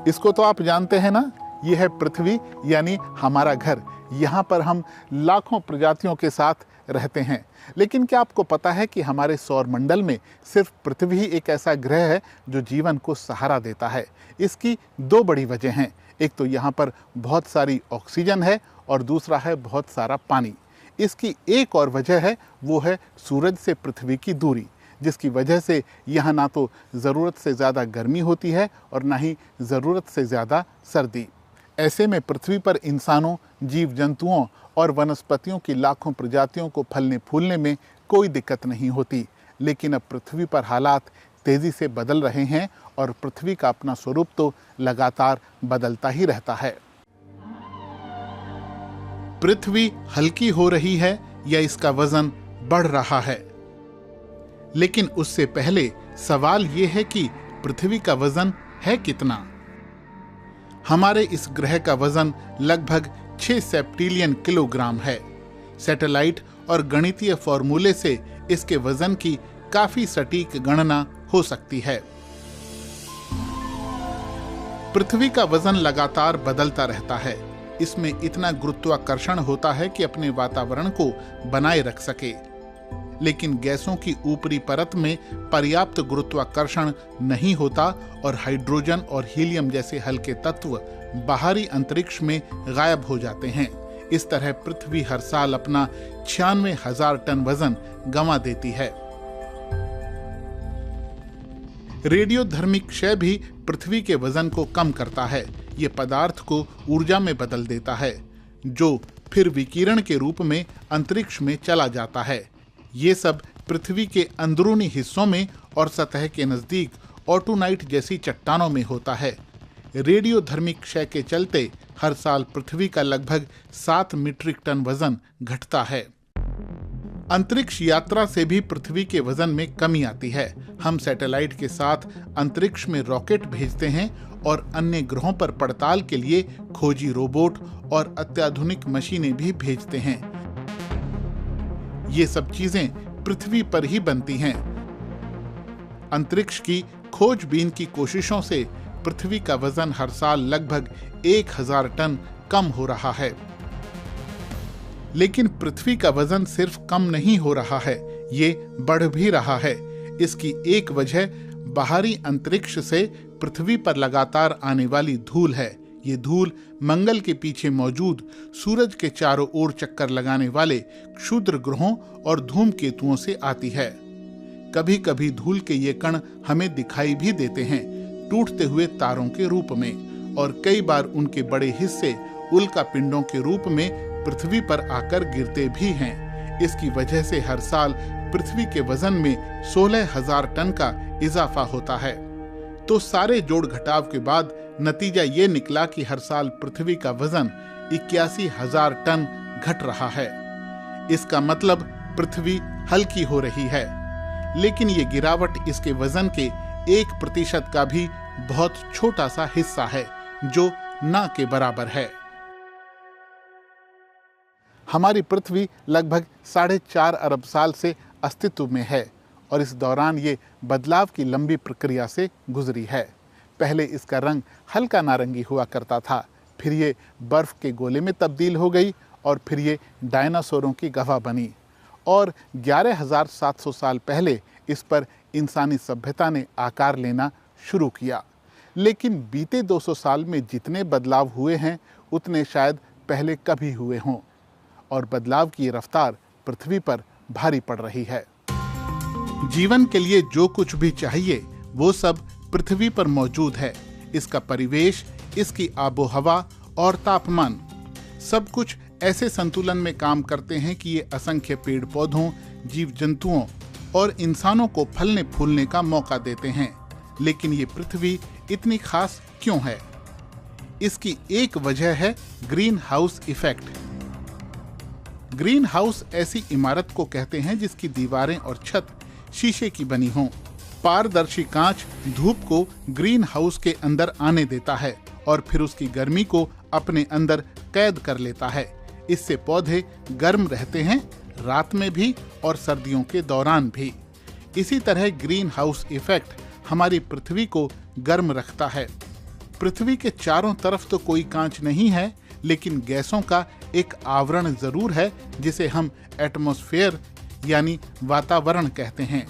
इसको तो आप जानते हैं ना, ये है पृथ्वी यानी हमारा घर। यहाँ पर हम लाखों प्रजातियों के साथ रहते हैं। लेकिन क्या आपको पता है कि हमारे सौर मंडल में सिर्फ पृथ्वी ही एक ऐसा ग्रह है जो जीवन को सहारा देता है। इसकी दो बड़ी वजह हैं। एक तो यहाँ पर बहुत सारी ऑक्सीजन है और दूसरा है बहुत सारा पानी। इसकी एक और वजह है, वो है सूरज से पृथ्वी की दूरी, जिसकी वजह से यहाँ ना तो ज़रूरत से ज़्यादा गर्मी होती है और ना ही ज़रूरत से ज़्यादा सर्दी। ऐसे में पृथ्वी पर इंसानों, जीव जंतुओं और वनस्पतियों की लाखों प्रजातियों को फलने फूलने में कोई दिक्कत नहीं होती। लेकिन अब पृथ्वी पर हालात तेज़ी से बदल रहे हैं और पृथ्वी का अपना स्वरूप तो लगातार बदलता ही रहता है। पृथ्वी हल्की हो रही है या इसका वजन बढ़ रहा है? लेकिन उससे पहले सवाल ये है कि पृथ्वी का वजन है कितना? हमारे इस ग्रह का वजन लगभग 6 सेप्टिलियन किलोग्राम है। सैटेलाइट और गणितीय फॉर्मूले से इसके वजन की काफी सटीक गणना हो सकती है। पृथ्वी का वजन लगातार बदलता रहता है। इसमें इतना गुरुत्वाकर्षण होता है कि अपने वातावरण को बनाए रख सके। लेकिन गैसों की ऊपरी परत में पर्याप्त गुरुत्वाकर्षण नहीं होता और हाइड्रोजन और हीलियम जैसे हल्के तत्व बाहरी अंतरिक्ष में गायब हो जाते हैं। इस तरह पृथ्वी हर साल अपना 96,000 टन वजन गंवा देती है। रेडियोधर्मी क्षय भी पृथ्वी के वजन को कम करता है। ये पदार्थ को ऊर्जा में बदल देता है, जो फिर विकिरण के रूप में अंतरिक्ष में चला जाता है। ये सब पृथ्वी के अंदरूनी हिस्सों में और सतह के नजदीक ऑटोनाइट जैसी चट्टानों में होता है। रेडियोधर्मी क्षय के चलते हर साल पृथ्वी का लगभग 7 मीट्रिक टन वजन घटता है। अंतरिक्ष यात्रा से भी पृथ्वी के वजन में कमी आती है। हम सैटेलाइट के साथ अंतरिक्ष में रॉकेट भेजते हैं और अन्य ग्रहों पर पड़ताल के लिए खोजी रोबोट और अत्याधुनिक मशीनें भी भेजते हैं। ये सब चीजें पृथ्वी पर ही बनती हैं। अंतरिक्ष की खोजबीन की कोशिशों से पृथ्वी का वजन हर साल लगभग 1000 टन कम हो रहा है। लेकिन पृथ्वी का वजन सिर्फ कम नहीं हो रहा है, ये बढ़ भी रहा है। इसकी एक वजह बाहरी अंतरिक्ष से पृथ्वी पर लगातार आने वाली धूल है। ये धूल मंगल के पीछे मौजूद सूरज के चारों ओर चक्कर लगाने वाले क्षुद्र ग्रहों और धूमकेतुओं से आती है। कभी कभी धूल के ये कण हमें दिखाई भी देते हैं, टूटते हुए तारों के रूप में, और कई बार उनके बड़े हिस्से उल्का पिंडों के रूप में पृथ्वी पर आकर गिरते भी हैं। इसकी वजह से हर साल पृथ्वी के वजन में 16,000 टन का इजाफा होता है। तो सारे जोड़ घटाव के बाद नतीजा ये निकला कि हर साल पृथ्वी का वजन 81,000 टन घट रहा है। इसका मतलब पृथ्वी हल्की हो रही है। लेकिन ये गिरावट इसके वजन के 1% का भी बहुत छोटा सा हिस्सा है, जो ना के बराबर है। हमारी पृथ्वी लगभग 4.5 अरब साल से अस्तित्व में है और इस दौरान ये बदलाव की लंबी प्रक्रिया से गुजरी है। पहले इसका रंग हल्का नारंगी हुआ करता था, फिर ये बर्फ के गोले में तब्दील हो गई और फिर ये डायनासोरों की गवाह बनी और 11,700 साल पहले इस पर इंसानी सभ्यता ने आकार लेना शुरू किया। लेकिन बीते 200 साल में जितने बदलाव हुए हैं उतने शायद पहले कभी हुए हों और बदलाव की रफ्तार पृथ्वी पर भारी पड़ रही है। जीवन के लिए जो कुछ भी चाहिए वो सब पृथ्वी पर मौजूद है। इसका परिवेश, इसकी आबोहवा और तापमान, सब कुछ ऐसे संतुलन में काम करते हैं कि ये असंख्य पेड़ पौधों, जीव जंतुओं और इंसानों को फलने फूलने का मौका देते हैं। लेकिन ये पृथ्वी इतनी खास क्यों है? इसकी एक वजह है green house effect. Green house ऐसी इमारत को कहते हैं जिसकी दीवारें और छत शीशे की बनी हों। पारदर्शी कांच धूप को ग्रीन हाउस के अंदर आने देता है और फिर उसकी गर्मी को अपने अंदर कैद कर लेता है। इससे पौधे गर्म रहते हैं, रात में भी और सर्दियों के दौरान भी। इसी तरह ग्रीन हाउस इफेक्ट हमारी पृथ्वी को गर्म रखता है। पृथ्वी के चारों तरफ तो कोई कांच नहीं है, लेकिन गैसों का एक आवरण जरूर है जिसे हम एटमॉस्फेयर यानी वातावरण कहते हैं।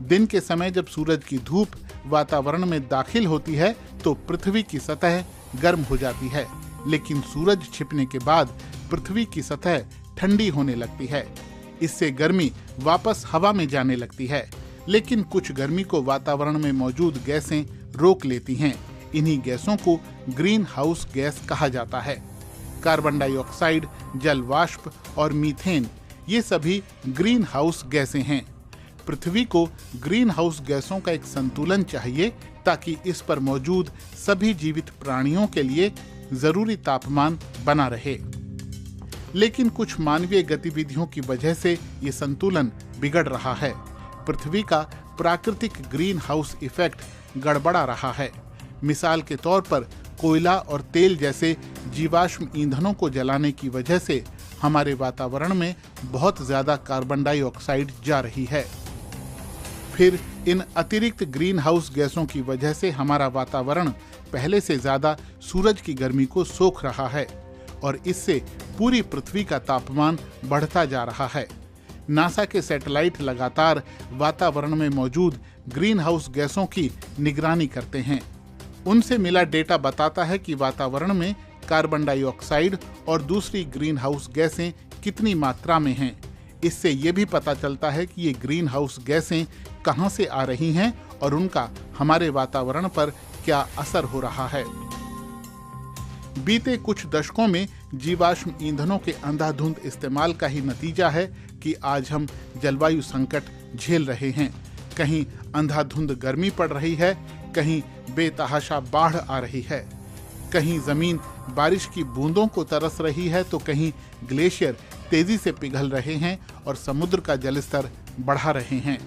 दिन के समय जब सूरज की धूप वातावरण में दाखिल होती है तो पृथ्वी की सतह गर्म हो जाती है, लेकिन सूरज छिपने के बाद पृथ्वी की सतह ठंडी होने लगती है। इससे गर्मी वापस हवा में जाने लगती है, लेकिन कुछ गर्मी को वातावरण में मौजूद गैसें रोक लेती हैं। इन्हीं गैसों को ग्रीन हाउस गैस कहा जाता है। कार्बन डाइऑक्साइड, जल वाष्प और मीथेन ये सभी ग्रीन हाउस गैसें हैं। पृथ्वी को ग्रीन हाउस गैसों का एक संतुलन चाहिए ताकि इस पर मौजूद सभी जीवित प्राणियों के लिए जरूरी तापमान बना रहे। लेकिन कुछ मानवीय गतिविधियों की वजह से ये संतुलन बिगड़ रहा है। पृथ्वी का प्राकृतिक ग्रीन हाउस इफेक्ट गड़बड़ा रहा है। मिसाल के तौर पर कोयला और तेल जैसे जीवाश्म ईंधनों को जलाने की वजह से हमारे वातावरण में बहुत ज्यादा कार्बन डाइऑक्साइड जा रही है। फिर इन अतिरिक्त ग्रीन हाउस गैसों की वजह से हमारा वातावरण पहले से ज्यादा सूरज की गर्मी को सोख रहा है और इससे पूरी पृथ्वी का तापमान बढ़ता जा रहा है। नासा के सैटेलाइट लगातार वातावरण में मौजूद ग्रीन हाउस गैसों की निगरानी करते हैं। उनसे मिला डेटा बताता है कि वातावरण में कार्बन डाइऑक्साइड और दूसरी ग्रीन हाउस गैसें कितनी मात्रा में हैं। इससे ये भी पता चलता है कि ये ग्रीन हाउस गैसें कहां से आ रही हैं और उनका हमारे वातावरण पर क्या असर हो रहा है। बीते कुछ दशकों में जीवाश्म ईंधनों के अंधाधुंध इस्तेमाल का ही नतीजा है कि आज हम जलवायु संकट झेल रहे हैं। कहीं अंधाधुंध गर्मी पड़ रही है, कहीं बेतहाशा बाढ़ आ रही है, कहीं जमीन बारिश की बूंदों को तरस रही है तो कहीं ग्लेशियर तेजी से पिघल रहे हैं और समुद्र का जलस्तर बढ़ा रहे हैं।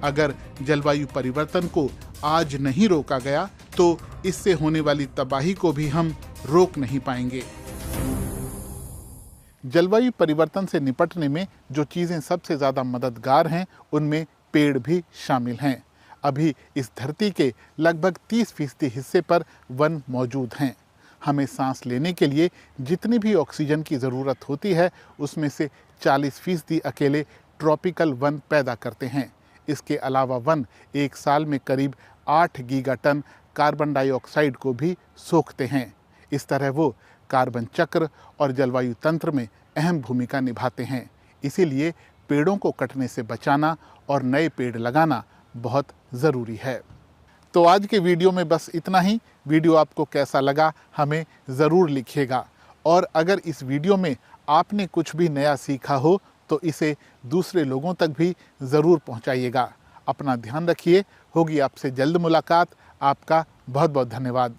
अगर जलवायु परिवर्तन को आज नहीं रोका गया तो इससे होने वाली तबाही को भी हम रोक नहीं पाएंगे। जलवायु परिवर्तन से निपटने में जो चीजें सबसे ज्यादा मददगार हैं उनमें पेड़ भी शामिल हैं। अभी इस धरती के लगभग 30% हिस्से पर वन मौजूद हैं। हमें सांस लेने के लिए जितनी भी ऑक्सीजन की ज़रूरत होती है उसमें से 40% अकेले ट्रॉपिकल वन पैदा करते हैं। इसके अलावा वन एक साल में करीब 8 गीगाटन कार्बन डाइऑक्साइड को भी सोखते हैं। इस तरह वो कार्बन चक्र और जलवायु तंत्र में अहम भूमिका निभाते हैं। इसीलिए पेड़ों को कटने से बचाना और नए पेड़ लगाना बहुत ज़रूरी है। तो आज के वीडियो में बस इतना ही। वीडियो आपको कैसा लगा हमें ज़रूर लिखिएगा, और अगर इस वीडियो में आपने कुछ भी नया सीखा हो तो इसे दूसरे लोगों तक भी ज़रूर पहुंचाइएगा। अपना ध्यान रखिए। होगी आपसे जल्द मुलाकात। आपका बहुत बहुत धन्यवाद।